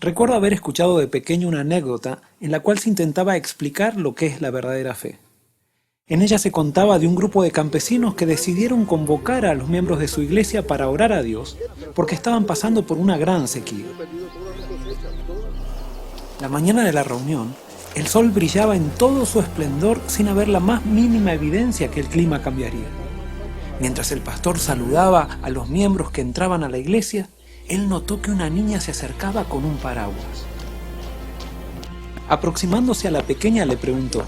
Recuerdo haber escuchado de pequeño una anécdota en la cual se intentaba explicar lo que es la verdadera fe. En ella se contaba de un grupo de campesinos que decidieron convocar a los miembros de su iglesia para orar a Dios porque estaban pasando por una gran sequía. La mañana de la reunión, el sol brillaba en todo su esplendor sin haber la más mínima evidencia que el clima cambiaría. Mientras el pastor saludaba a los miembros que entraban a la iglesia, él notó que una niña se acercaba con un paraguas. Aproximándose a la pequeña le preguntó: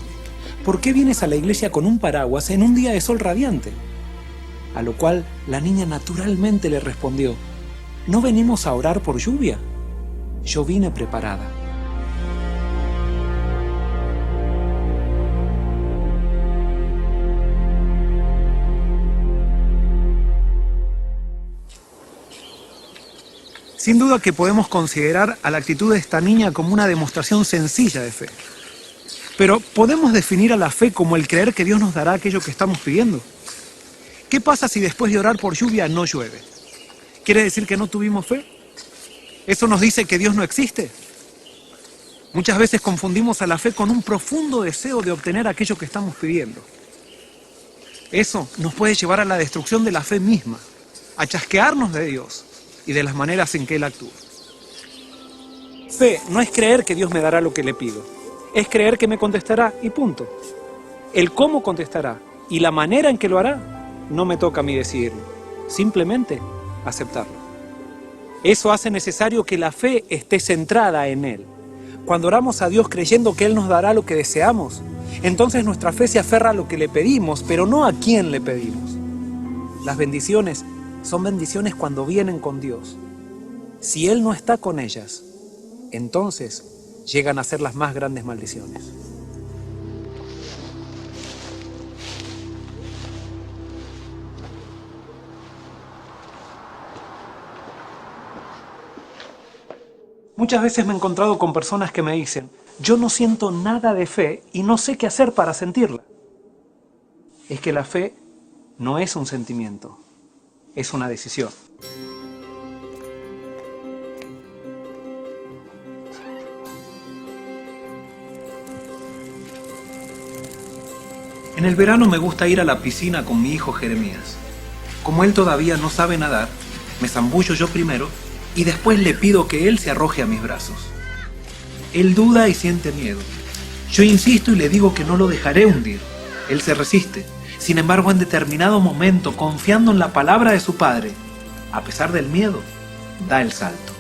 ¿por qué vienes a la iglesia con un paraguas en un día de sol radiante? A lo cual la niña naturalmente le respondió: ¿no venimos a orar por lluvia? Yo vine preparada. Sin duda que podemos considerar a la actitud de esta niña como una demostración sencilla de fe. Pero ¿podemos definir a la fe como el creer que Dios nos dará aquello que estamos pidiendo? ¿Qué pasa si después de orar por lluvia no llueve? ¿Quiere decir que no tuvimos fe? ¿Eso nos dice que Dios no existe? Muchas veces confundimos a la fe con un profundo deseo de obtener aquello que estamos pidiendo. Eso nos puede llevar a la destrucción de la fe misma, a chasquearnos de Dios y de las maneras en que Él actúa. Fe no es creer que Dios me dará lo que le pido. Es creer que me contestará y punto. El cómo contestará y la manera en que lo hará no me toca a mí decidirlo. Simplemente aceptarlo. Eso hace necesario que la fe esté centrada en Él. Cuando oramos a Dios creyendo que Él nos dará lo que deseamos, entonces nuestra fe se aferra a lo que le pedimos, pero no a quién le pedimos. Las bendiciones son bendiciones cuando vienen con Dios. Si Él no está con ellas, entonces llegan a ser las más grandes maldiciones. Muchas veces me he encontrado con personas que me dicen: yo no siento nada de fe y no sé qué hacer para sentirla. Es que la fe no es un sentimiento, es una decisión. En el verano me gusta ir a la piscina con mi hijo Jeremías. Como él todavía no sabe nadar, me zambullo yo primero y después le pido que él se arroje a mis brazos. Él duda y siente miedo. Yo insisto y le digo que no lo dejaré hundir. Él se resiste. Sin embargo, en determinado momento, confiando en la palabra de su padre, a pesar del miedo, da el salto.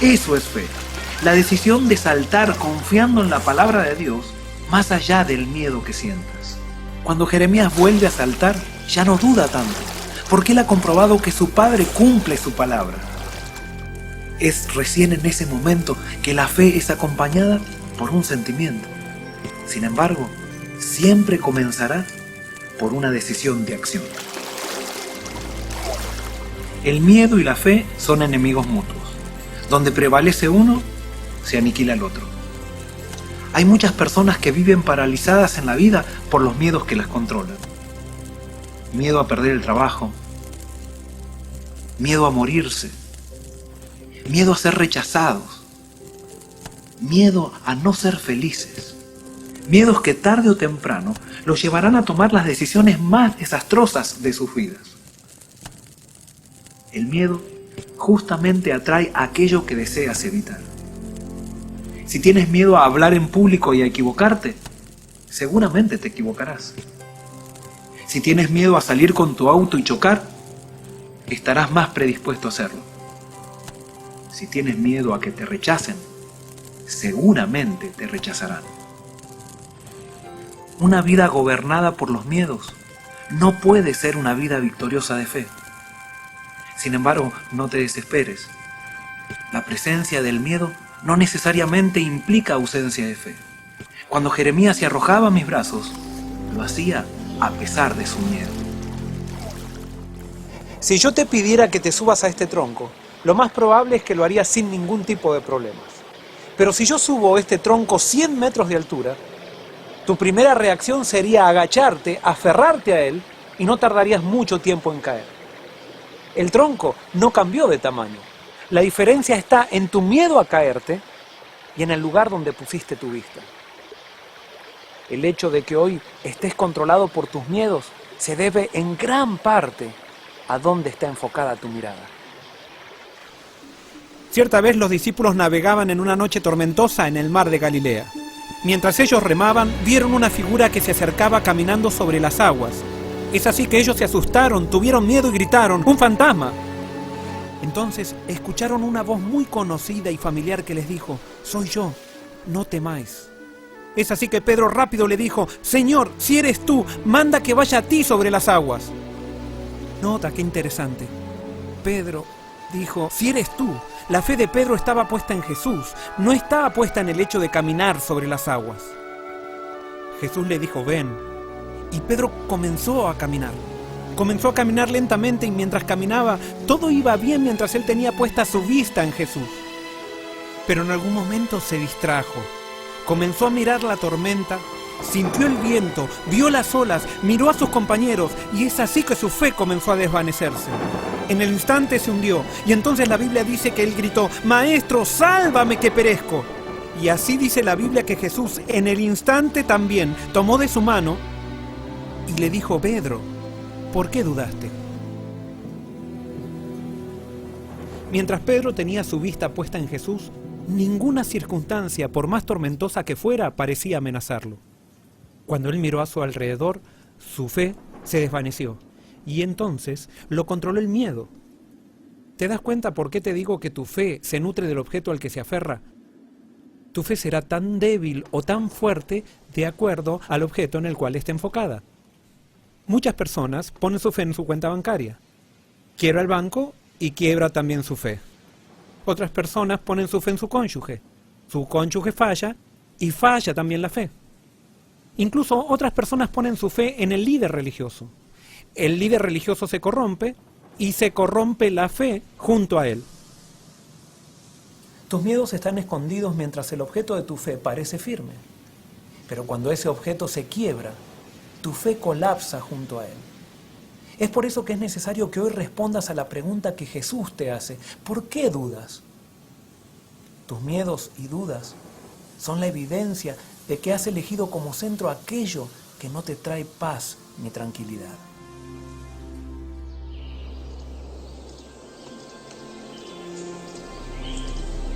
Eso es fe. La decisión de saltar confiando en la palabra de Dios, más allá del miedo que sientas. Cuando Jeremías vuelve a saltar, ya no duda tanto, porque él ha comprobado que su padre cumple su palabra. Es recién en ese momento que la fe es acompañada por un sentimiento. Sin embargo, siempre comenzará por una decisión de acción. El miedo y la fe son enemigos mutuos. Donde prevalece uno, se aniquila el otro. Hay muchas personas que viven paralizadas en la vida por los miedos que las controlan. Miedo a perder el trabajo, miedo a morirse, miedo a ser rechazados, miedo a no ser felices. Miedos que tarde o temprano los llevarán a tomar las decisiones más desastrosas de sus vidas. El miedo justamente atrae aquello que deseas evitar. Si tienes miedo a hablar en público y a equivocarte, seguramente te equivocarás. Si tienes miedo a salir con tu auto y chocar, estarás más predispuesto a hacerlo. Si tienes miedo a que te rechacen, seguramente te rechazarán. Una vida gobernada por los miedos no puede ser una vida victoriosa de fe. Sin embargo, no te desesperes. La presencia del miedo no necesariamente implica ausencia de fe. Cuando Jeremías se arrojaba a mis brazos, lo hacía a pesar de su miedo. Si yo te pidiera que te subas a este tronco, lo más probable es que lo harías sin ningún tipo de problemas. Pero si yo subo este tronco 100 metros de altura, tu primera reacción sería agacharte, aferrarte a él y no tardarías mucho tiempo en caer. El tronco no cambió de tamaño, La diferencia está en tu miedo a caerte y en el lugar donde pusiste tu vista. El hecho de que hoy estés controlado por tus miedos se debe en gran parte a dónde está enfocada tu mirada. Cierta vez los discípulos navegaban en una noche tormentosa en el mar de Galilea. Mientras ellos remaban, vieron una figura que se acercaba caminando sobre las aguas. Es así que ellos se asustaron, tuvieron miedo y gritaron: ¡un fantasma! Entonces escucharon una voz muy conocida y familiar que les dijo: soy yo, no temáis. Es así que Pedro rápido le dijo: Señor, si eres tú, manda que vaya a ti sobre las aguas. Nota qué interesante. Pedro dijo: si eres tú. La fe de Pedro estaba puesta en Jesús, no estaba puesta en el hecho de caminar sobre las aguas. Jesús le dijo: ven. Y Pedro comenzó a caminar. Comenzó a caminar lentamente y mientras caminaba, todo iba bien mientras él tenía puesta su vista en Jesús. Pero en algún momento se distrajo. Comenzó a mirar la tormenta, sintió el viento, vio las olas, miró a sus compañeros y es así que su fe comenzó a desvanecerse. En el instante se hundió y entonces la Biblia dice que él gritó: Maestro, sálvame que perezco. Y así dice la Biblia que Jesús en el instante también tomó de su mano y le dijo: Pedro, ¿por qué dudaste? Mientras Pedro tenía su vista puesta en Jesús, ninguna circunstancia, por más tormentosa que fuera, parecía amenazarlo. Cuando él miró a su alrededor, su fe se desvaneció y entonces lo controló el miedo. ¿Te das cuenta por qué te digo que tu fe se nutre del objeto al que se aferra? Tu fe será tan débil o tan fuerte de acuerdo al objeto en el cual esté enfocada. Muchas personas ponen su fe en su cuenta bancaria. Quiebra el banco y quiebra también su fe. Otras personas ponen su fe en su cónyuge. Su cónyuge falla y falla también la fe. Incluso otras personas ponen su fe en el líder religioso. El líder religioso se corrompe y se corrompe la fe junto a él. Tus miedos están escondidos mientras el objeto de tu fe parece firme. Pero cuando ese objeto se quiebra, tu fe colapsa junto a él. Es por eso que es necesario que hoy respondas a la pregunta que Jesús te hace: ¿por qué dudas? Tus miedos y dudas son la evidencia de que has elegido como centro aquello que no te trae paz ni tranquilidad.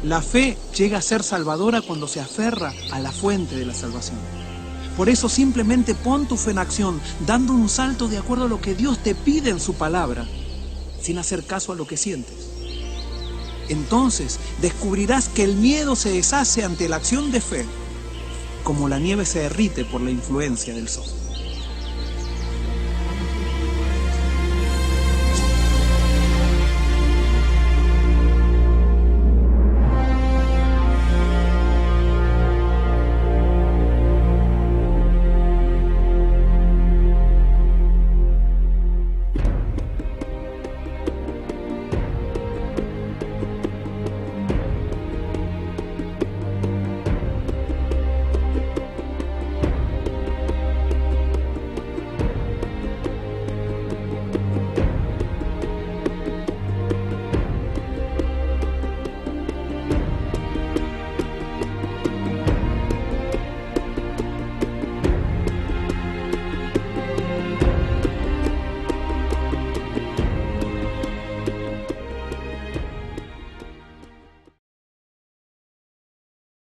La fe llega a ser salvadora cuando se aferra a la fuente de la salvación. Por eso simplemente pon tu fe en acción, dando un salto de acuerdo a lo que Dios te pide en su palabra, sin hacer caso a lo que sientes. Entonces descubrirás que el miedo se deshace ante la acción de fe, como la nieve se derrite por la influencia del sol.